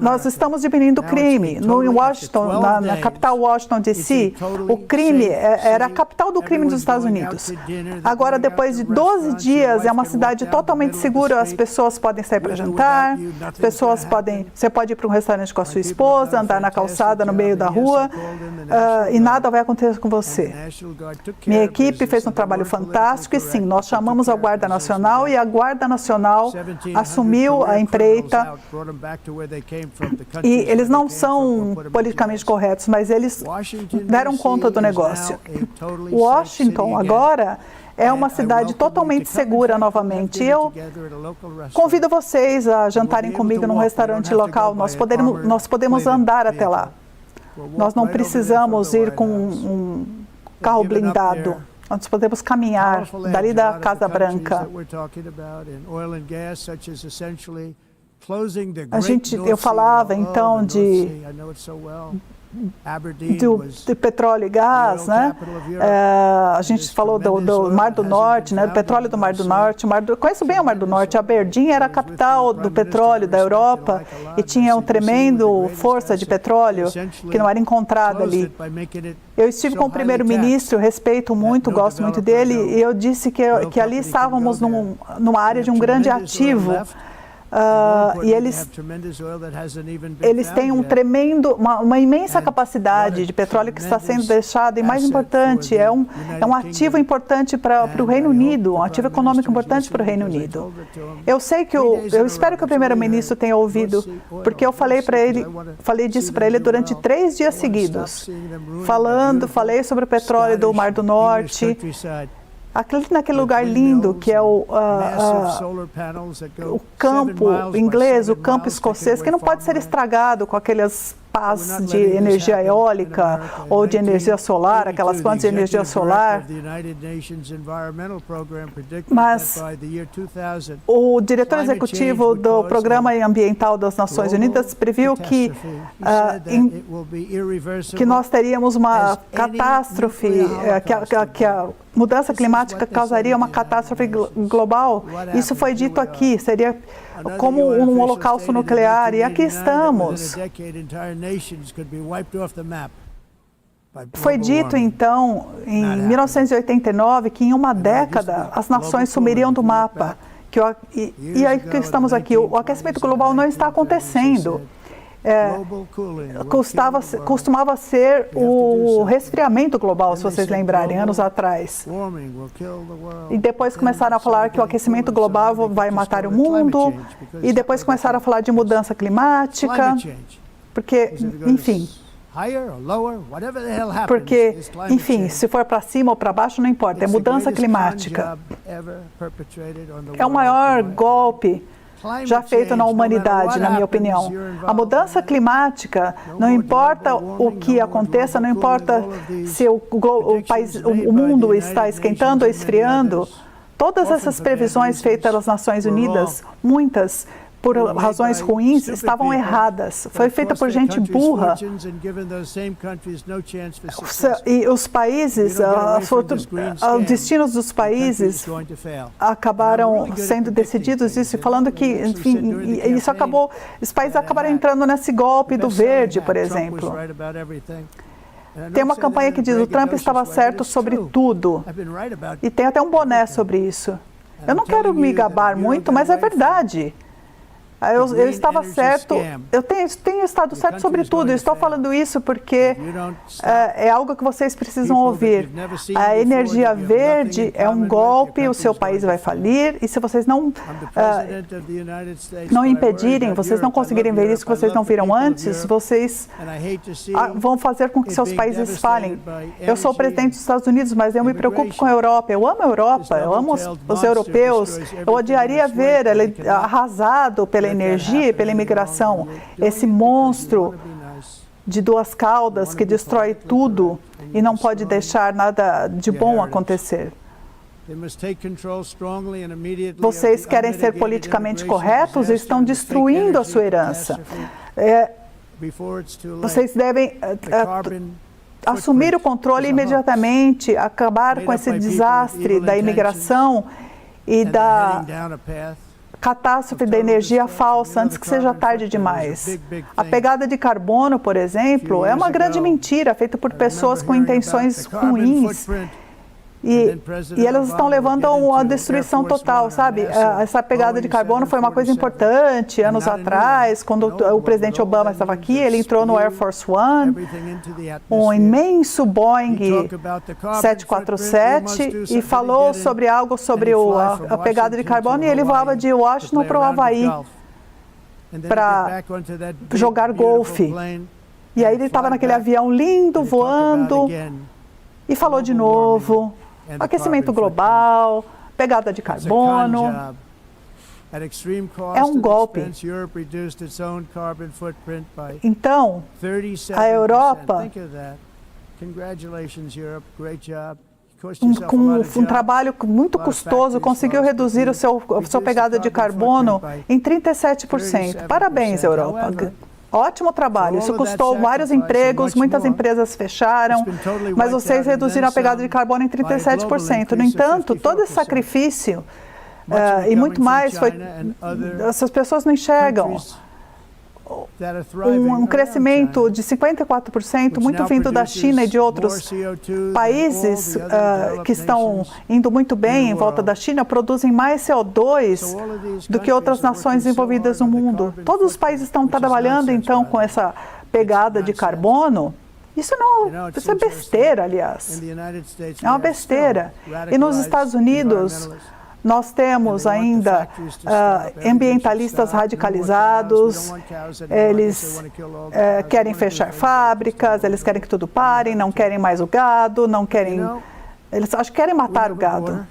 Nós estamos diminuindo o crime. No Washington, na capital Washington, D.C., o crime era a capital do crime dos Estados Unidos. Agora, depois de 12 dias, é uma cidade totalmente segura. As pessoas podem sair para jantar, você pode ir para um restaurante com a sua esposa, andar na calçada no meio da rua, e nada vai acontecer com você. Minha equipe fez um trabalho fantástico, e sim, nós chamamos a Guarda Nacional, e a Guarda Nacional assumiu a empreita, e eles não são politicamente corretos, mas eles deram conta do negócio. Washington agora é uma cidade totalmente segura novamente. Eu convido vocês a jantarem comigo num restaurante local. Nós podemos andar até lá. Nós não precisamos ir com um carro blindado. Nós podemos caminhar dali da Casa Branca. Eu falava então de petróleo e gás, né? A gente falou do Mar do Norte, né? Do petróleo do Mar do Norte. Conheço bem o Mar do Norte. Aberdeen era a capital do petróleo da Europa e tinha uma tremenda força de petróleo que não era encontrada ali. Eu estive com o primeiro-ministro, respeito muito, gosto muito dele, e eu disse que ali estávamos numa área de um grande ativo. E eles têm uma imensa capacidade de petróleo que está sendo deixado, e mais importante, é um ativo importante para o Reino Unido, um ativo econômico importante para o Reino Unido. Eu espero que o primeiro-ministro tenha ouvido, porque eu falei disso para ele durante 3 dias seguidos, falei sobre o petróleo do Mar do Norte, naquele lugar lindo que é o campo inglês, o campo escocês, que não pode ser estragado com aquelas pás de energia eólica ou de energia solar, aquelas plantas de energia solar. Mas o diretor executivo do Programa Ambiental das Nações Unidas previu que nós teríamos uma catástrofe, que a mudança climática causaria uma catástrofe global. Isso foi dito aqui, seria como um holocausto nuclear. E aqui estamos. Foi dito, então, em 1989, que em uma década as nações sumiriam do mapa. E aí que estamos aqui. O aquecimento global não está acontecendo. Costumava ser o resfriamento global, se vocês lembrarem, anos atrás. E depois começaram a falar que o aquecimento global vai matar o mundo. E depois começaram a falar de mudança climática. Porque, enfim... Porque, enfim, se for para cima ou para baixo, não importa, é mudança climática. É o maior golpe já feito na humanidade, na minha opinião. A mudança climática, não importa o que aconteça, não importa se o mundo está esquentando ou esfriando, todas essas previsões feitas pelas Nações Unidas, muitas, por razões ruins, estavam erradas. Foi feita por gente burra. E os países, os destinos dos países acabaram sendo decididos isso, falando que, enfim, isso acabou, os países acabaram entrando nesse golpe do verde, por exemplo. Tem uma campanha que diz: o Trump estava certo sobre tudo. E tem até um boné sobre isso. Eu não quero me gabar muito, mas é verdade. Eu estava certo, eu tenho estado certo sobre tudo. Eu estou falando isso porque é algo que vocês precisam ouvir. A energia verde é um golpe, o seu país vai falir, e se vocês não impedirem, vocês não conseguirem ver isso que vocês não viram antes, vocês vão fazer com que seus países falhem. Eu sou o presidente dos Estados Unidos, mas eu me preocupo com a Europa. Eu amo a Europa, eu amo os europeus. Eu odiaria ver ele arrasado pela energia e pela imigração, esse monstro de duas caudas que destrói tudo e não pode deixar nada de bom acontecer. Vocês querem ser politicamente corretos e estão destruindo a sua herança. Vocês devem assumir o controle imediatamente, acabar com esse desastre da imigração e da catástrofe da energia falsa antes que seja tarde demais. A pegada de carbono, por exemplo, é uma grande mentira feita por pessoas com intenções ruins. E elas estão levando a uma destruição total, sabe? Essa pegada de carbono foi uma coisa importante anos atrás, quando o presidente Obama estava aqui, ele entrou no Air Force One, um imenso Boeing 747, e falou sobre algo sobre a pegada de carbono, e ele voava de Washington para o Havaí para jogar golfe. E aí ele estava naquele avião lindo, voando, e falou de novo: aquecimento global, pegada de carbono. É um golpe. Então, a Europa, com um trabalho muito custoso, conseguiu reduzir a sua pegada de carbono em 37%. Parabéns, Europa. Ótimo trabalho. Isso custou vários empregos, muitas empresas fecharam, mas vocês reduziram a pegada de carbono em 37%. No entanto, todo esse sacrifício e muito mais, essas pessoas não enxergam. Um crescimento de 54%, muito vindo da China e de outros países que estão indo muito bem em volta da China, produzem mais CO2 do que outras nações desenvolvidas no mundo. Todos os países estão trabalhando, então, com essa pegada de carbono. Isso é besteira, aliás. É uma besteira. E nos Estados Unidos, nós temos ainda ambientalistas radicalizados, eles querem fechar fábricas, eles querem que tudo pare, não querem mais o gado, eles acho que querem matar o gado.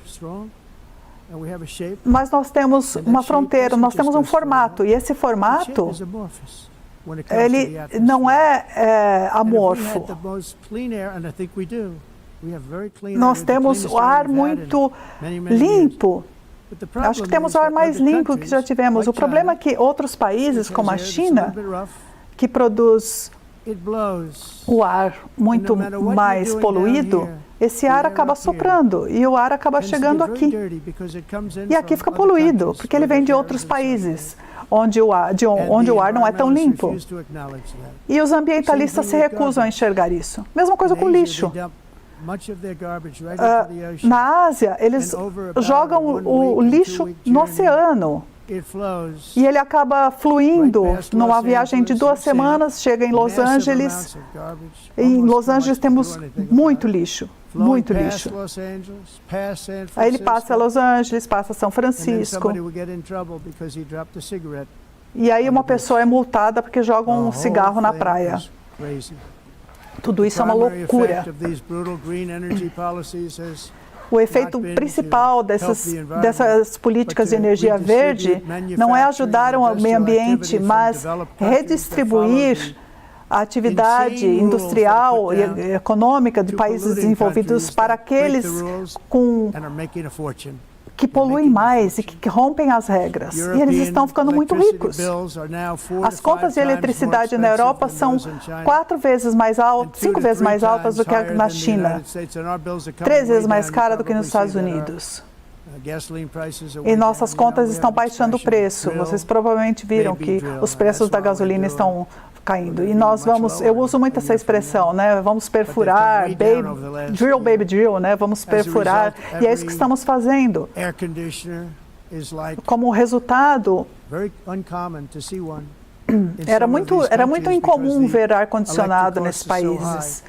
Mas nós temos uma fronteira, nós temos um formato, e esse formato, ele não é amorfo. Nós temos o ar muito limpo. Acho que temos o ar mais limpo que já tivemos. O problema é que outros países, como a China, que produz o ar muito mais poluído, esse ar acaba soprando e o ar acaba chegando aqui. E aqui fica poluído, porque ele vem de outros países, onde o ar não é tão limpo. E os ambientalistas se recusam a enxergar isso. Mesma coisa com lixo. Na Ásia, eles jogam o lixo no oceano. E ele acaba fluindo numa viagem de 2 semanas, chega em Los Angeles. E em Los Angeles temos muito lixo, muito lixo. Aí ele passa Los Angeles, passa São Francisco. E aí uma pessoa é multada porque joga um cigarro na praia. Tudo isso é uma loucura. O efeito principal dessas políticas de energia verde não é ajudar o meio ambiente, mas redistribuir a atividade industrial e econômica de países desenvolvidos para aqueles que poluem mais e que rompem as regras. E eles estão ficando muito ricos. As contas de eletricidade na Europa são 5 vezes mais altas do que na China. 3 vezes mais cara do que nos Estados Unidos. E nossas contas estão baixando o preço. Vocês provavelmente viram que os preços da gasolina estão caindo. E eu uso muito essa expressão, né? Vamos perfurar, drill, baby, drill, né? Vamos perfurar. E é isso que estamos fazendo. Como resultado, era muito incomum ver ar-condicionado nesses países.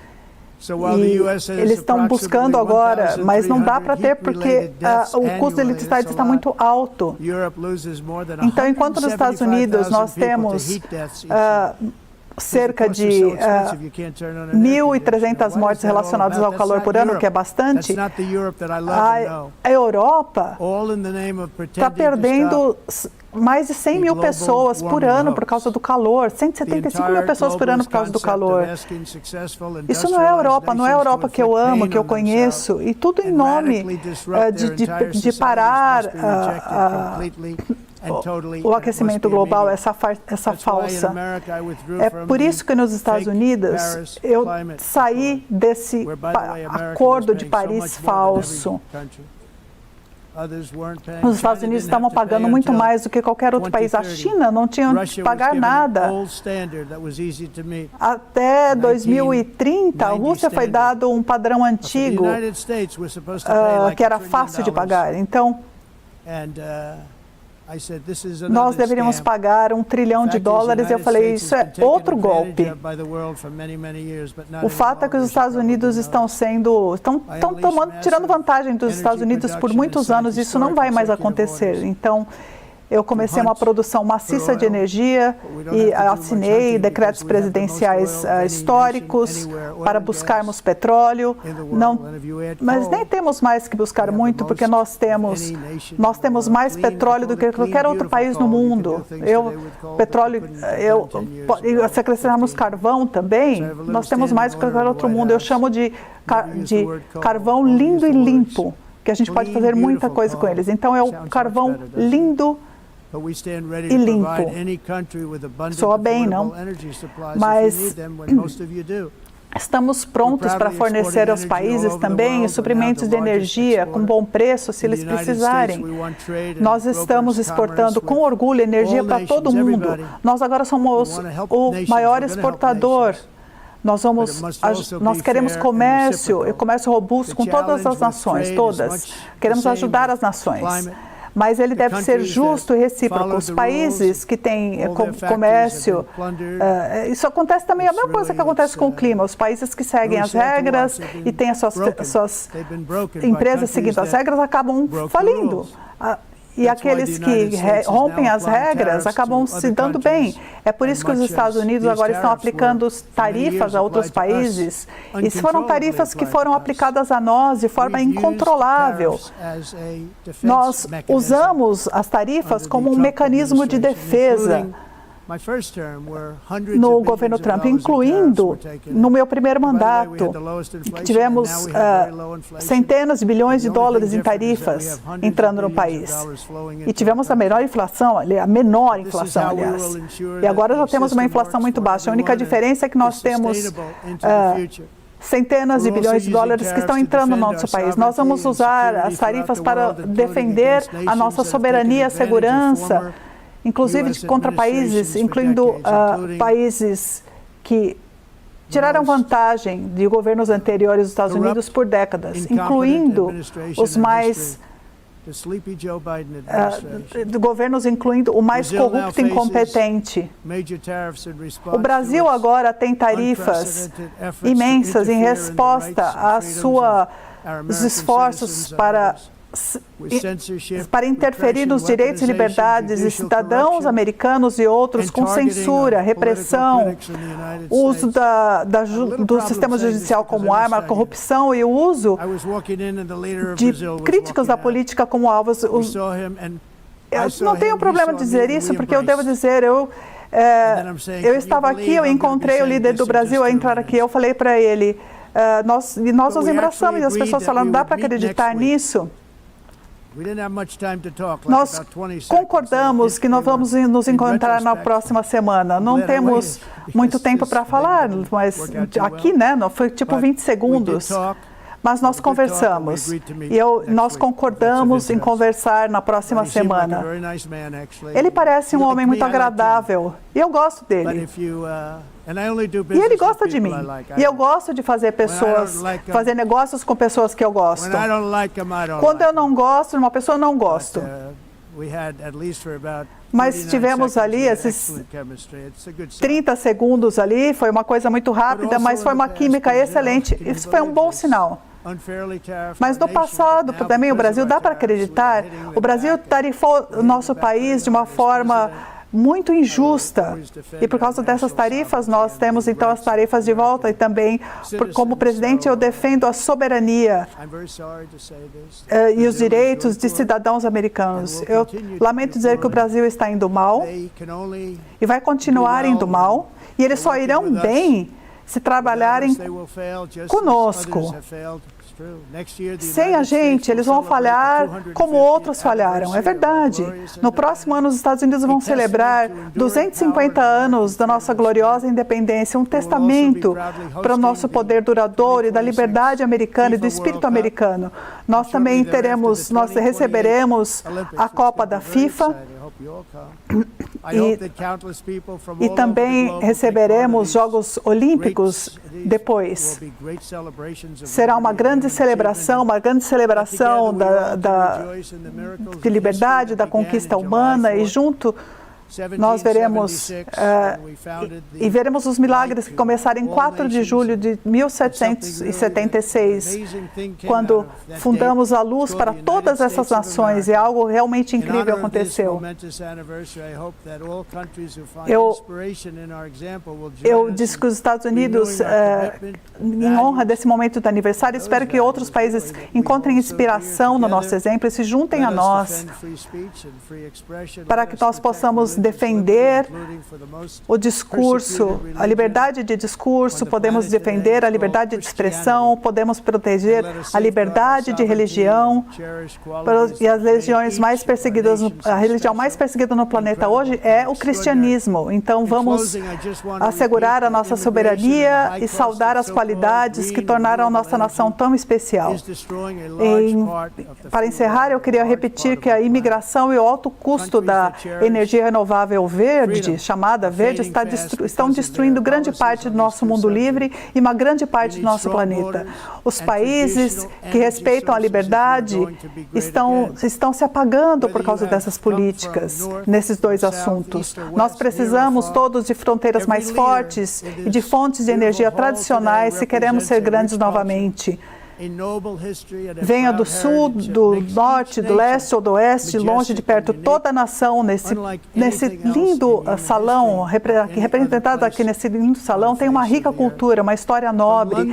E eles estão buscando agora, mas não dá para ter porque o custo da eletricidade está muito alto. Então, enquanto nos Estados Unidos nós temos cerca de 1.300 mortes relacionadas ao calor por ano, que é bastante, a Europa está perdendo mais de 100 mil pessoas por ano por causa do calor, 175 mil pessoas por ano por causa do calor. Isso não é a Europa, não é a Europa que eu amo, que eu conheço, e tudo em nome de parar o aquecimento global, essa falsa. É por isso que nos Estados Unidos eu saí desse acordo de Paris falso. Os Estados Unidos estavam pagando muito mais do que qualquer outro país. A China não tinha que pagar nada. Até 2030, a Rússia foi dado um padrão antigo, que era fácil de pagar. Então, nós deveríamos pagar $1 trilhão. Eu falei, isso é outro golpe. O fato é que os Estados Unidos estão tirando vantagem dos Estados Unidos por muitos anos. Isso não vai mais acontecer. Então, eu comecei uma produção maciça de energia e assinei decretos presidenciais históricos para buscarmos petróleo. Mas nem temos mais que buscar muito, porque nós temos mais petróleo do que qualquer outro país no mundo. Se acrescentarmos carvão também, nós temos mais do que qualquer outro mundo. Eu chamo de carvão lindo e limpo, que a gente pode fazer muita coisa com eles. Então, é o carvão lindo e limpo. Soa bem, não? Mas estamos prontos para fornecer aos países também suprimentos de energia com bom preço, se eles precisarem. Nós estamos exportando com orgulho energia para todo mundo. Nós agora somos o maior exportador. Nós queremos comércio robusto com todas as nações, todas. Queremos ajudar as nações. Mas ele deve ser justo e recíproco. Os países que têm comércio, isso acontece também, a mesma coisa que acontece com o clima. Os países que seguem as regras e têm as suas empresas seguindo as regras acabam falindo. E aqueles que rompem as regras acabam se dando bem. É por isso que os Estados Unidos agora estão aplicando tarifas a outros países. E foram tarifas que foram aplicadas a nós de forma incontrolável. Nós usamos as tarifas como um mecanismo de defesa no governo Trump, incluindo no meu primeiro mandato, que tivemos centenas de bilhões de dólares em tarifas entrando no país. E tivemos a menor inflação, aliás. E agora já temos uma inflação muito baixa. A única diferença é que nós temos centenas de bilhões de dólares que estão entrando no nosso país. Nós vamos usar as tarifas para defender a nossa soberania, segurança, inclusive contra países, incluindo países que tiraram vantagem de governos anteriores dos Estados Unidos por décadas, incluindo os mais governos, incluindo o mais corrupto e incompetente. O Brasil agora tem tarifas imensas em resposta aos esforços para interferir nos direitos e liberdades de cidadãos americanos e outros com censura, repressão, uso do sistema judicial como arma, corrupção e o uso de críticas da política como alvos. Eu não tenho problema de dizer isso, porque eu devo dizer, eu estava aqui, eu encontrei o líder do Brasil a entrar aqui, eu falei para ele, nós nos abraçamos e as pessoas falaram, dá para acreditar nisso? Nós concordamos que nós vamos nos encontrar na próxima semana. Não temos muito tempo para falar, mas aqui, né, foi tipo 20 segundos. Mas nós conversamos e nós concordamos em conversar na próxima semana. Ele parece um homem muito agradável e eu gosto dele. E ele gosta de mim. E eu gosto de fazer negócios com pessoas que eu gosto. Quando eu não gosto de uma pessoa, eu não gosto. Mas tivemos ali esses 30 segundos ali, foi uma coisa muito rápida, mas foi uma química excelente. Isso foi um bom sinal. Mas no passado, também o Brasil, dá para acreditar, o Brasil tarifou o nosso país de uma forma muito injusta. E por causa dessas tarifas, nós temos então as tarifas de volta e também, como presidente, eu defendo a soberania e os direitos de cidadãos americanos. Eu lamento dizer que o Brasil está indo mal e vai continuar indo mal, e eles só irão bem se trabalharem conosco. Sem a gente, eles vão falhar como outros falharam. É verdade. No próximo ano, os Estados Unidos vão celebrar 250 anos da nossa gloriosa independência, um testamento para o nosso poder duradouro e da liberdade americana e do espírito americano. Nós também receberemos a Copa da FIFA e também receberemos Jogos Olímpicos depois. Será uma grande celebração de liberdade, da conquista humana, e junto nós veremos veremos os milagres que começaram em 4 de julho de 1776, quando fundamos a luz para todas essas nações, e algo realmente incrível aconteceu. Eu disse que os Estados Unidos, em honra desse momento do aniversário, espero que outros países encontrem inspiração no nosso exemplo e se juntem a nós, para que nós possamos defender o discurso, a liberdade de discurso, podemos defender a liberdade de expressão, podemos proteger a liberdade de religião, e as religiões mais perseguidas, a religião mais perseguida no planeta hoje é o cristianismo. Então vamos assegurar a nossa soberania e saudar as qualidades que tornaram a nossa nação tão especial. Para encerrar, eu queria repetir que a imigração e o alto custo da energia renovável verde, chamada verde, estão destruindo grande parte do nosso mundo livre e uma grande parte do nosso planeta. Os países que respeitam a liberdade estão se apagando por causa dessas políticas, nesses dois assuntos. Nós precisamos todos de fronteiras mais fortes e de fontes de energia tradicionais se queremos ser grandes novamente. Venha do sul, do norte, do leste ou do oeste, longe de perto, toda a nação nesse lindo salão, representado aqui nesse lindo salão, tem uma rica cultura, uma história nobre,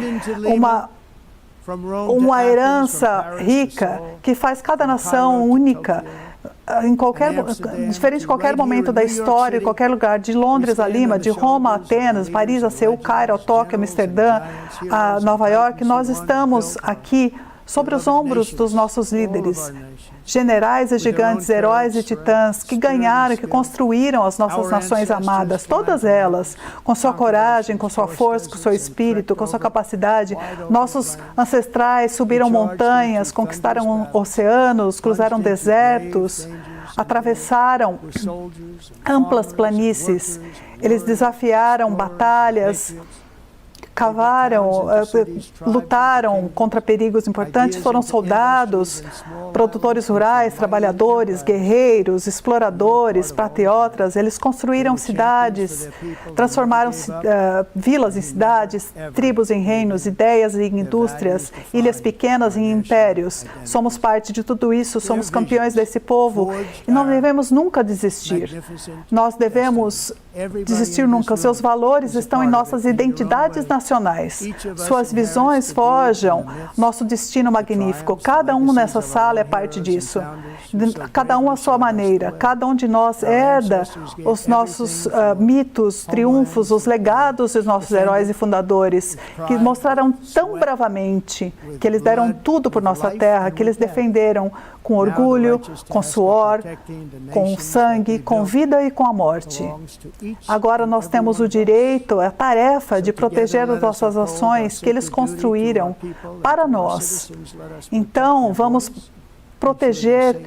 uma herança rica que faz cada nação única. diferente de qualquer momento da história, em qualquer lugar, de Londres a Lima, de Roma a Atenas, Paris a Seul, Cairo a Tóquio, Amsterdã, a Nova York, nós estamos aqui sobre os ombros dos nossos líderes, generais e gigantes, heróis e titãs que ganharam, que construíram as nossas nações amadas, todas elas, com sua coragem, com sua força, com seu espírito, com sua capacidade. Nossos ancestrais subiram montanhas, conquistaram oceanos, cruzaram desertos, atravessaram amplas planícies, eles desafiaram batalhas, cavaram, lutaram contra perigos importantes, foram soldados, produtores rurais, trabalhadores, guerreiros, exploradores, patriotas. Eles construíram cidades, transformaram vilas em cidades, tribos em reinos, ideias em indústrias, ilhas pequenas em impérios. Somos parte de tudo isso, somos campeões desse povo e não devemos nunca desistir. Nós devemos desistir nunca. Seus valores estão em nossas identidades nacionais. Suas visões forjam nosso destino magnífico. Cada um nessa sala é parte disso. Cada um à sua maneira. Cada um de nós herda os nossos mitos, triunfos, os legados dos nossos heróis e fundadores, que mostraram tão bravamente que eles deram tudo por nossa terra, que eles defenderam com orgulho, com suor, com sangue, com vida e com a morte. Agora nós temos o direito, a tarefa de proteger as nossas ações que eles construíram para nós. Então, vamos proteger,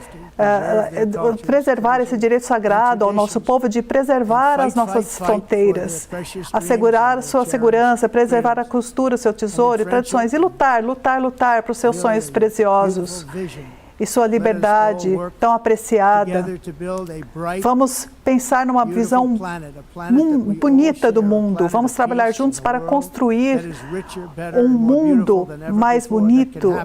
preservar esse direito sagrado ao nosso povo de preservar as nossas fronteiras, assegurar sua segurança, preservar a cultura, seu tesouro e tradições, e lutar para os seus sonhos preciosos e sua liberdade tão apreciada. Vamos pensar numa visão bonita do mundo. Vamos trabalhar juntos para construir um mundo mais bonito,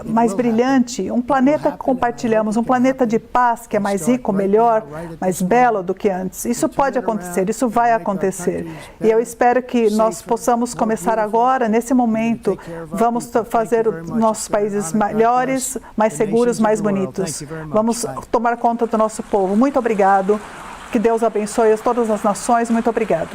mais brilhante, um planeta que compartilhamos, um planeta de paz que é mais rico, melhor, mais belo do que antes. Isso pode acontecer, isso vai acontecer. E eu espero que nós possamos começar agora, nesse momento. Vamos fazer os nossos países melhores, mais seguros, mais bonitos. Vamos tomar conta do nosso povo. Muito obrigado. Que Deus abençoe todas as nações. Muito obrigado.